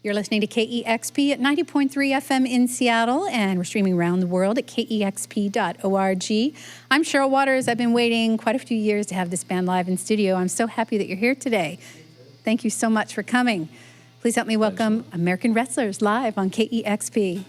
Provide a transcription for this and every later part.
You're listening to KEXP at 90.3 FM in Seattle, and we're streaming around the world at KEXP.org. I'm Cheryl Waters. I've been waiting quite a few years to have this band live in studio. I'm so happy that you're here today. Thank you so much for coming. Please help me welcome American Wrestlers live on KEXP.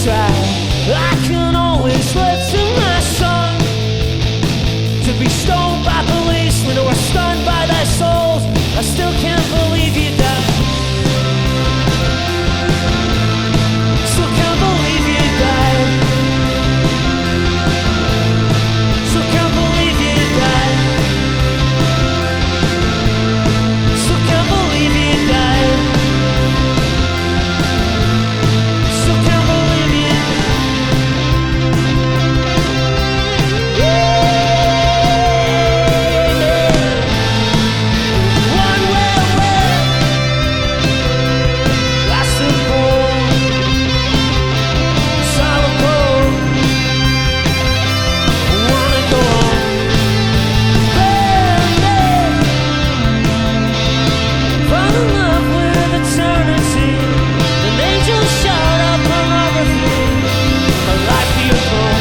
try. I can always listen my song to be stoned by policemen who are stunned by their souls. I still can't believe you died. Still can't believe you died. Still can't believe you died. Still can't believe you died. Still can't believe you One way, last and cold, solid cold. I wanna go on, fall in love with eternity. An angel shout out pornography. A life beautiful.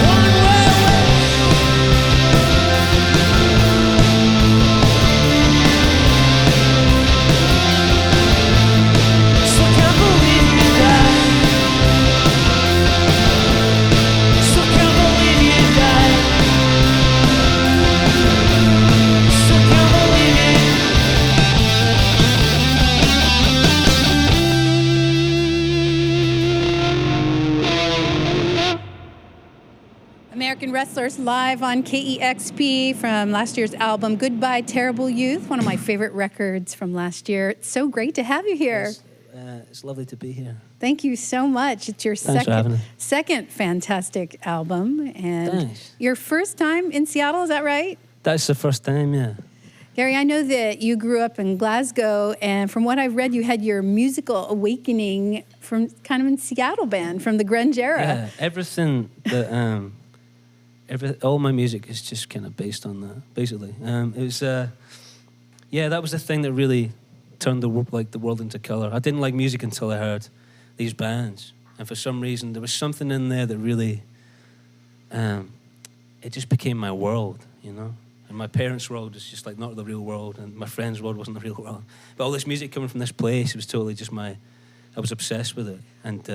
One way. Still can't believe you died. Still can't believe you died. Still can't believe you. American Wrestlers live on KEXP from last year's album, Goodbye Terrible Youth, one of my favorite records from last year. It's so great to have you here. It's lovely to be here. Thank you so much. It's your Thanks for having me. second fantastic album, and Thanks. your first time in Seattle, is that right? That's the first time, yeah. Gary, I know that you grew up in Glasgow, and from what I've read, you had your musical awakening from kind of in Seattle band, from the grunge era. Yeah, everything that all my music is just kind of based on that. Basically, it was that was the thing that really turned the world into color. I didn't like music until I heard these bands, and for some reason there was something in there that really it just became my world, you know. And my parents' world was just like not the real world, and my friends' world wasn't the real world. But all this music coming from this place, it was totally just I was obsessed with it, and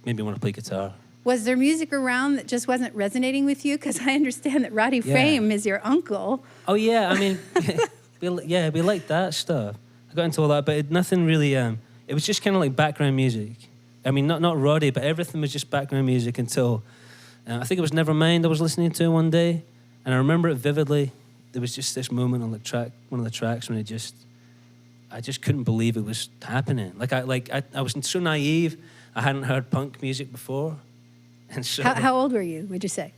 made me want to play guitar. Was there music around that just wasn't resonating with you? Because I understand that Roddy Frame is your uncle. Oh yeah, I mean, we liked that stuff. I got into all that, but nothing really. It was just kind of like background music. I mean, not Roddy, but everything was just background music until I think it was Nevermind I was listening to one day, and I remember it vividly. There was just this moment on one of the tracks when I just couldn't believe it was happening. I was so naive. I hadn't heard punk music before, and so How old were you, would you say?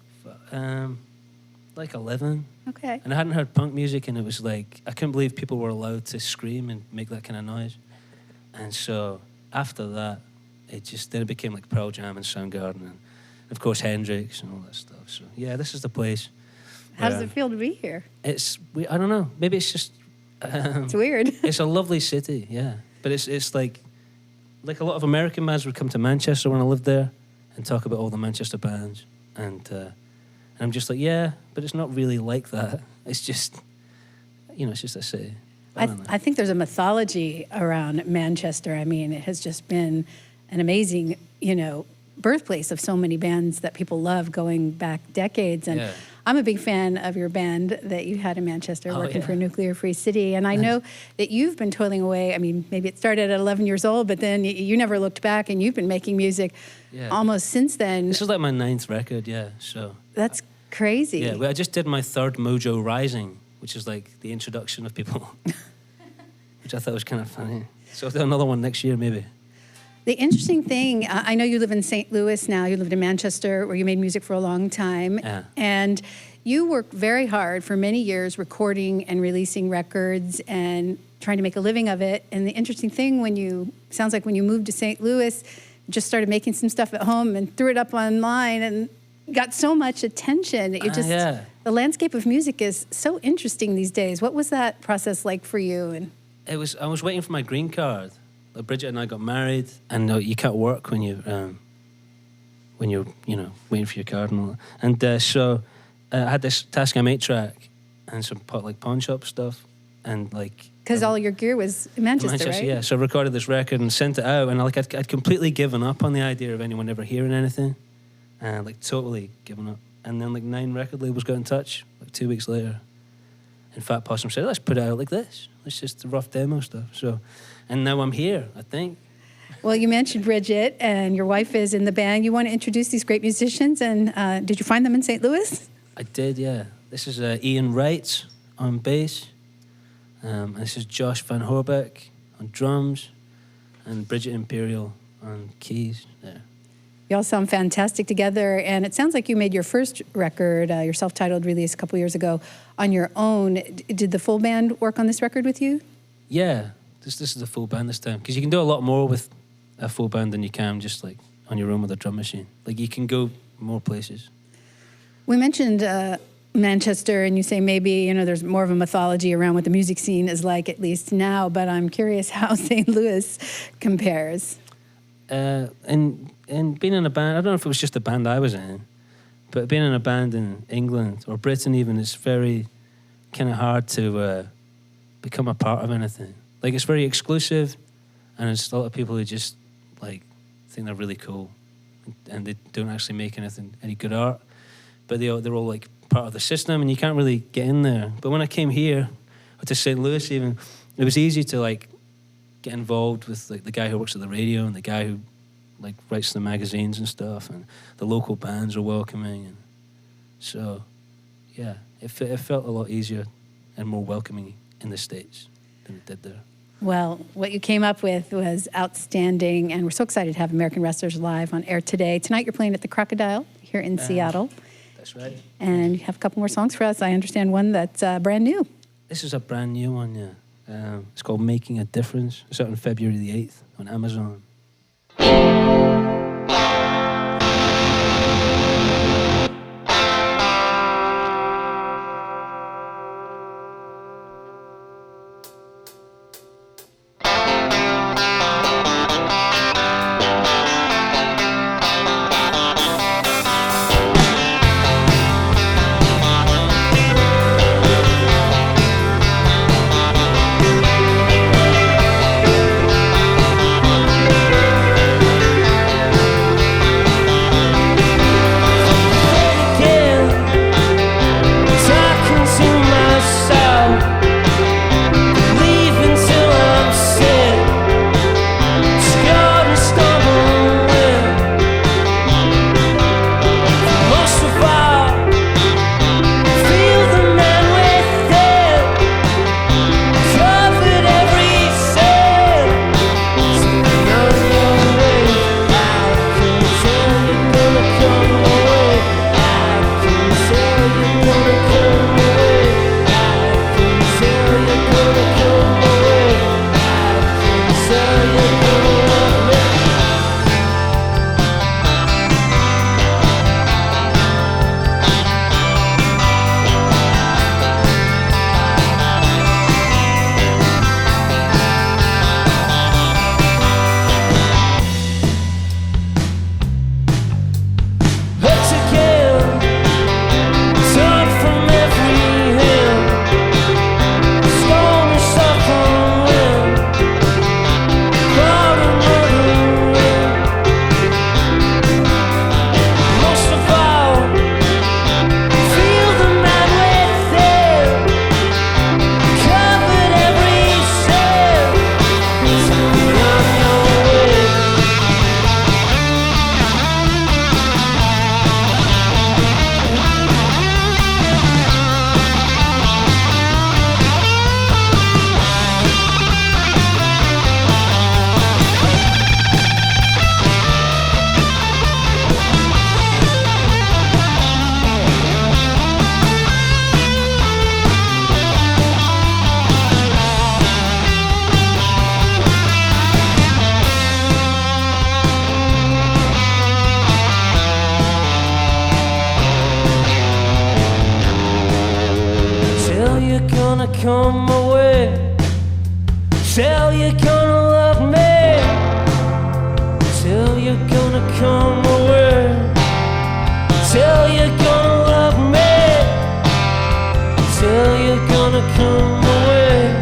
Like 11. Okay. And I hadn't heard punk music, and it was like I couldn't believe people were allowed to scream and make that kind of noise. And so after that, then it became like Pearl Jam and Soundgarden, and of course Hendrix and all that stuff. So yeah, this is the place. How does it feel to be here? I don't know. Maybe it's just. It's weird. It's a lovely city, yeah. But it's like a lot of American bands would come to Manchester when I lived there and talk about all the Manchester bands, and I'm just like, yeah, but it's not really like that. It's just, it's just a city. I think there's a mythology around Manchester. I mean, it has just been an amazing, birthplace of so many bands that people love going back decades. And I'm a big fan of your band that you had in Manchester working for Nuclear Free City. And I know that you've been toiling away. I mean, maybe it started at 11 years old, but then you never looked back, and you've been making music almost since then. This is like my 9th record, so. That's crazy. Yeah, I just did my 3rd Mojo Rising, which is like the introduction of people, which I thought was kind of funny. So I'll do another one next year, maybe. The interesting thing, I know you live in St. Louis now. You lived in Manchester, where you made music for a long time. Yeah. And you worked very hard for many years recording and releasing records and trying to make a living of it. And the interesting thing, sounds like when you moved to St. Louis, just started making some stuff at home and threw it up online and got so much attention. The landscape of music is so interesting these days. What was that process like for you? And I was waiting for my green card. Like Bridget and I got married, and you can't work when you're waiting for your card and all that. And so I had this Tascam 8-track and some pawn shop stuff, and like because all your gear was in Manchester, right? Yeah. So I recorded this record and sent it out, and like I'd completely given up on the idea of anyone ever hearing anything, and like totally given up. And then like 9 record labels got in touch like 2 weeks later, and Fat Possum said, "Let's put it out like this. Let's just rough demo stuff." So, and now I'm here, I think. Well, you mentioned Bridget, and your wife is in the band. You want to introduce these great musicians, and did you find them in St. Louis? I did, yeah. This is Ian Wright on bass, and this is Josh Van Horbeck on drums, and Bridget Imperial on keys. There. You all sound fantastic together, and it sounds like you made your first record, your self-titled release a couple years ago, on your own. Did the full band work on this record with you? Yeah, this is a full band this time, because you can do a lot more with a full band than you can just like on your own with a drum machine. Like you can go more places. We mentioned Manchester, and you say maybe there's more of a mythology around what the music scene is like, at least now. But I'm curious how St. Louis compares. And being in a band, I don't know if it was just the band I was in, but being in a band in England or Britain even, it's very kind of hard to become a part of anything. Like it's very exclusive, and it's a lot of people who just like think they're really cool, and they don't actually make any good art, but they're all like part of the system, and you can't really get in there. But when I came here, or to St. Louis even, it was easy to like get involved with like the guy who works at the radio and the guy who like writes the magazines and stuff, and the local bands are welcoming, and so yeah, it felt a lot easier and more welcoming in the States than it did there. Well, what you came up with was outstanding, and we're so excited to have American Wrestlers live on air today. Tonight you're playing at the Crocodile here in Seattle. That's right. And you have a couple more songs for us. I understand one that's brand new. This is a brand new one, yeah. It's called Making a Difference. It's out on February the 8th on Amazon. come away. Tell you're gonna love me. Tell you're gonna come away. Tell you're gonna love me. Tell you're gonna come away.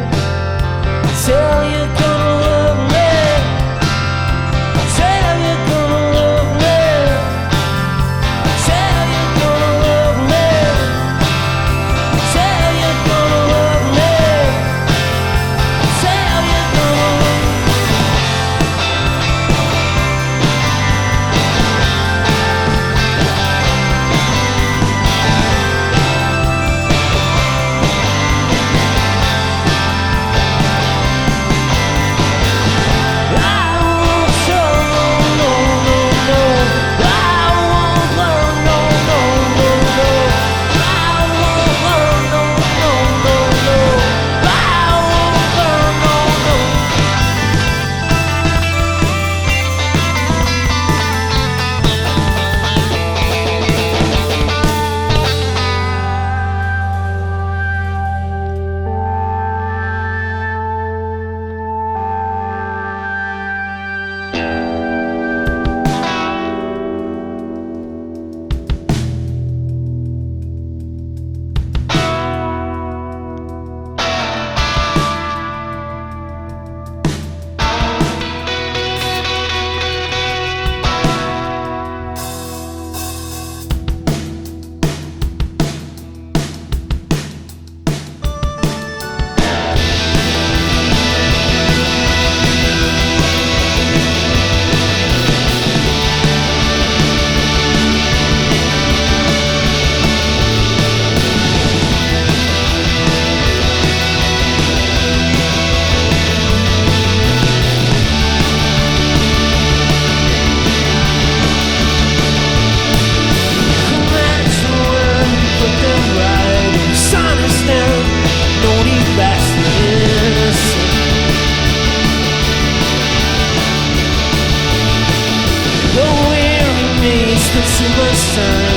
consumer sun,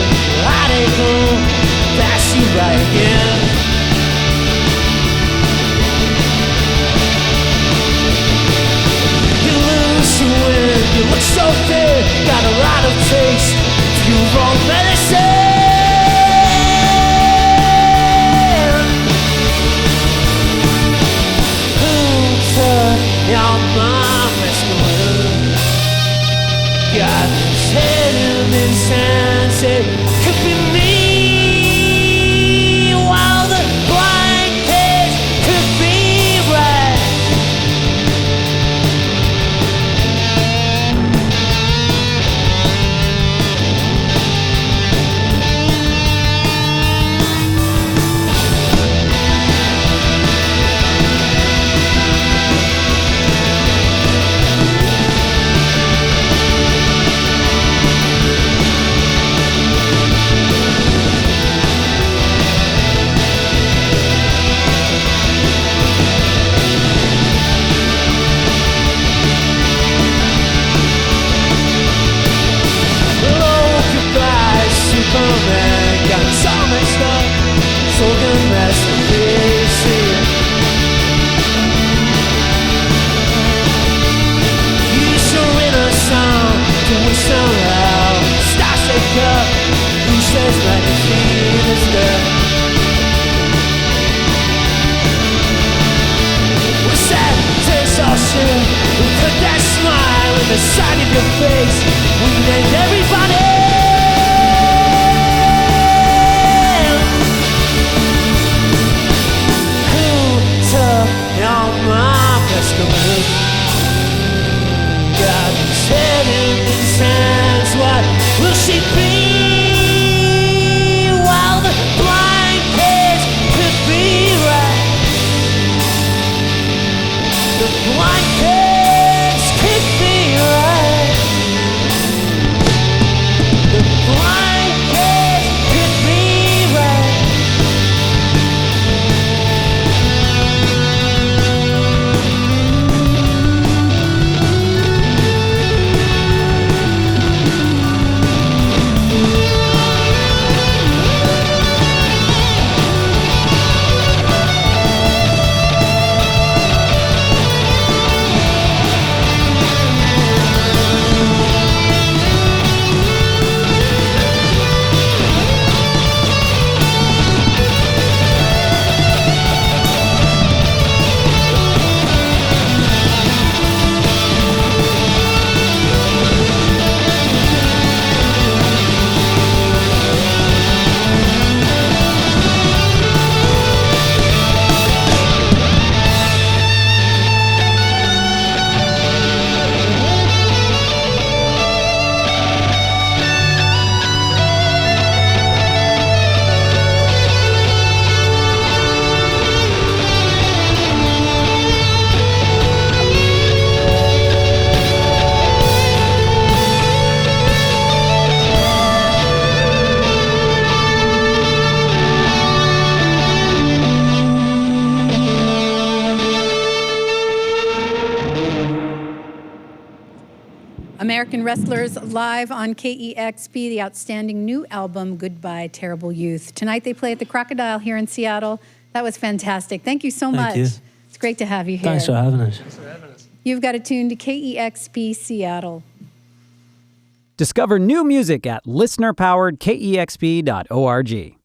hot and cold, pass you by again. You lose, you win, you look so thin, got a lot of taste, you wrong medicine. Who took your mom masculine? Got his head in his hands, it could be me. While the blind kids could be right. Superman got so messed up, so good masterpiece. You should win a song to wish somehow. Stars shake up, who says magazine is dead? What's that exhaustion? We put that smile in the side of your face. We named everybody. Got his head in his hands. What will she be? While the blind kids could be right. The blind kids could be right. The blind kids could be right. American Wrestlers live on KEXP, the outstanding new album, Goodbye Terrible Youth. Tonight they play at the Crocodile here in Seattle. That was fantastic. Thank you so much. You. It's great to have you here. Thanks for having us. You've got it tuned to KEXP Seattle. Discover new music at listener-powered KEXP.org.